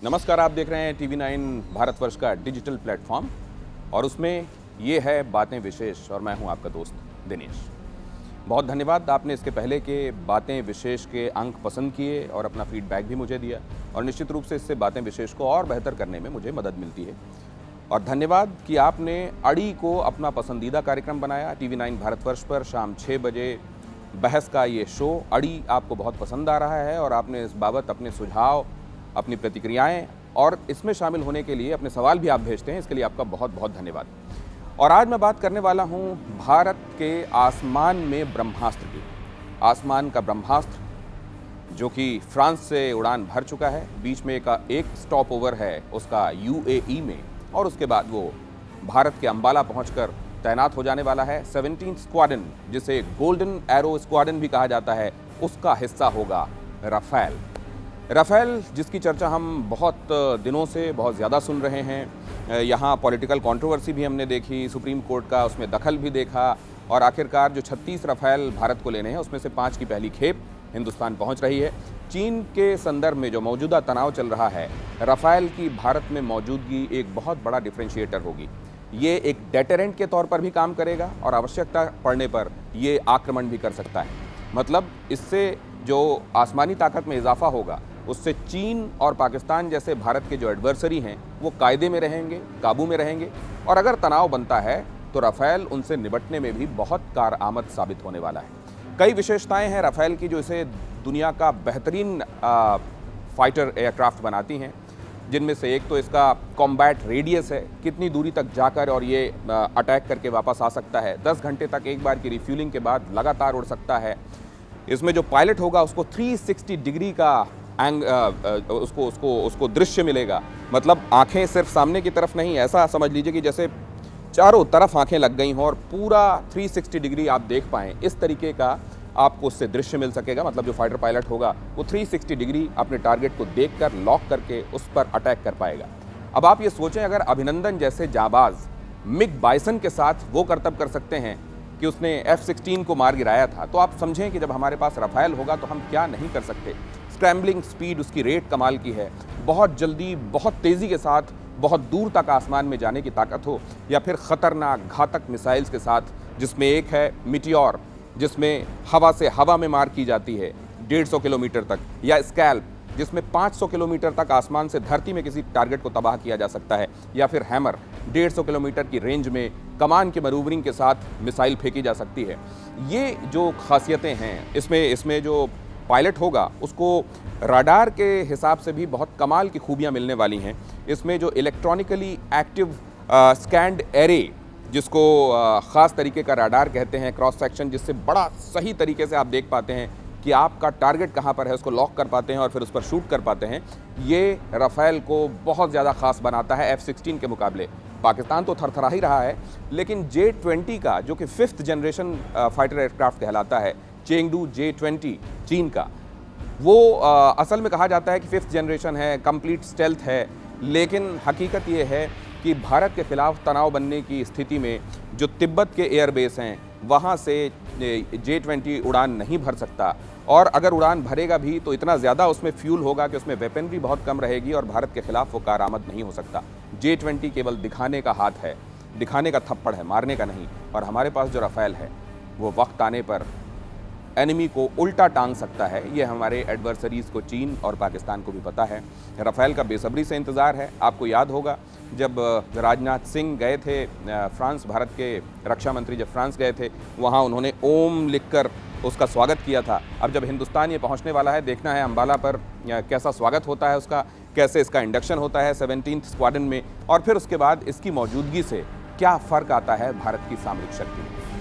नमस्कार, आप देख रहे हैं TV9 भारतवर्ष का डिजिटल प्लेटफॉर्म और उसमें ये है बातें विशेष और मैं हूं आपका दोस्त दिनेश। बहुत धन्यवाद, आपने इसके पहले के बातें विशेष के अंक पसंद किए और अपना फीडबैक भी मुझे दिया और निश्चित रूप से इससे बातें विशेष को और बेहतर करने में मुझे मदद मिलती है। और धन्यवाद कि आपने अड़ी को अपना पसंदीदा कार्यक्रम बनाया। TV9 भारतवर्ष पर शाम 6 बजे बहस का ये शो अड़ी आपको बहुत पसंद आ रहा है और आपने इस बाबत अपने सुझाव, अपनी प्रतिक्रियाएं और इसमें शामिल होने के लिए अपने सवाल भी आप भेजते हैं, इसके लिए आपका बहुत बहुत धन्यवाद। और आज मैं बात करने वाला हूं भारत के आसमान में ब्रह्मास्त्र की। आसमान का ब्रह्मास्त्र जो कि फ्रांस से उड़ान भर चुका है, बीच में एक स्टॉप ओवर है उसका UAE में और उसके बाद वो भारत के अंबाला पहुंचकर तैनात हो जाने वाला है। 17th स्क्वाड्रन, जिसे गोल्डन एरो स्क्वाड्रन भी कहा जाता है, उसका हिस्सा होगा राफेल, जिसकी चर्चा हम बहुत दिनों से बहुत ज़्यादा सुन रहे हैं। यहाँ पॉलिटिकल कंट्रोवर्सी भी हमने देखी, सुप्रीम कोर्ट का उसमें दखल भी देखा और आखिरकार जो 36 राफेल भारत को लेने हैं उसमें से 5 की पहली खेप हिंदुस्तान पहुँच रही है। चीन के संदर्भ में जो मौजूदा तनाव चल रहा है, राफेल की भारत में मौजूदगी एक बहुत बड़ा डिफरेंशिएटर होगी। ये एक डेटरेंट के तौर पर भी काम करेगा और आवश्यकता पड़ने पर ये आक्रमण भी कर सकता है। मतलब इससे जो आसमानी ताकत में इजाफा होगा उससे चीन और पाकिस्तान जैसे भारत के जो एडवर्सरी हैं वो कायदे में रहेंगे, काबू में रहेंगे और अगर तनाव बनता है तो राफेल उनसे निपटने में भी बहुत कारआमद साबित होने वाला है। कई विशेषताएं हैं राफेल की जो इसे दुनिया का बेहतरीन फाइटर एयरक्राफ्ट बनाती हैं, जिनमें से एक तो इसका कॉम्बैट रेडियस है, कितनी दूरी तक जाकर और ये अटैक करके वापस आ सकता है। 10 घंटे तक एक बार की रिफ्यूलिंग के बाद लगातार उड़ सकता है। इसमें जो पायलट होगा उसको 360 डिग्री का उसको दृश्य मिलेगा। मतलब आंखें सिर्फ सामने की तरफ नहीं, ऐसा समझ लीजिए कि जैसे चारों तरफ आंखें लग गई हों और पूरा 360 डिग्री आप देख पाएँ, इस तरीके का आपको उससे दृश्य मिल सकेगा। मतलब जो फाइटर पायलट होगा वो 360 डिग्री अपने टारगेट को देखकर लॉक करके उस पर अटैक कर पाएगा। अब आप ये सोचें, अगर अभिनंदन जैसे जाबाज मिग बाइसन के साथ वो करतब कर सकते हैं कि उसने F-16 को मार गिराया था, तो आप समझें कि जब हमारे पास राफेल होगा तो हम क्या नहीं कर सकते। स्क्रैम्बलिंग स्पीड उसकी रेट कमाल की है, बहुत जल्दी, बहुत तेज़ी के साथ बहुत दूर तक आसमान में जाने की ताकत हो, या फिर ख़तरनाक घातक मिसाइल्स के साथ, जिसमें एक है मिटियोर जिसमें हवा से हवा में मार की जाती है 150 किलोमीटर तक, या स्कैल्प जिसमें 500 किलोमीटर तक आसमान से धरती में किसी टारगेट को तबाह किया जा सकता है, या फिर हैमर 150 किलोमीटर की रेंज में कमान के मैनूवरिंग के साथ मिसाइल फेंकी जा सकती है। ये जो खासियतें हैं इसमें जो पायलट होगा उसको राडार के हिसाब से भी बहुत कमाल की खूबियाँ मिलने वाली हैं। इसमें जो इलेक्ट्रॉनिकली एक्टिव स्कैंड एरे, जिसको ख़ास तरीके का राडार कहते हैं, क्रॉस सेक्शन, जिससे बड़ा सही तरीके से आप देख पाते हैं कि आपका टारगेट कहाँ पर है, उसको लॉक कर पाते हैं और फिर उस पर शूट कर पाते हैं। ये राफेल को बहुत ज़्यादा ख़ास बनाता है F-16 के मुकाबले। पाकिस्तान तो थरथरा ही रहा है, लेकिन J-20 का, जो कि 5th जनरेशन फाइटर एयरक्राफ्ट कहलाता है, चेंगडू J-20 चीन का, वो असल में कहा जाता है कि 5th जनरेशन है, कंप्लीट स्टेल्थ है, लेकिन हकीकत ये है कि भारत के खिलाफ तनाव बनने की स्थिति में जो तिब्बत के एयरबेस हैं वहाँ से J-20 उड़ान नहीं भर सकता, और अगर उड़ान भरेगा भी तो इतना ज़्यादा उसमें फ्यूल होगा कि उसमें वेपनरी बहुत कम रहेगी और भारत के खिलाफ वो कारआमद नहीं हो सकता। J-20 केवल दिखाने का हाथ है, दिखाने का थप्पड़ है, मारने का नहीं। और हमारे पास जो राफेल है वो वक्त आने पर एनिमी को उल्टा टांग सकता है। ये हमारे एडवर्सरीज़ को, चीन और पाकिस्तान को भी पता है। राफेल का बेसब्री से इंतज़ार है। आपको याद होगा जब राजनाथ सिंह गए थे फ्रांस, भारत के रक्षा मंत्री जब फ्रांस गए थे, वहाँ उन्होंने ओम लिखकर उसका स्वागत किया था। अब जब हिंदुस्तान ये पहुँचने वाला है, देखना है अंबाला पर कैसा स्वागत होता है उसका, कैसे इसका इंडक्शन होता है 17th स्क्वाड्रन में, और फिर उसके बाद इसकी मौजूदगी से क्या फ़र्क आता है भारत की सामरिक शक्ति में।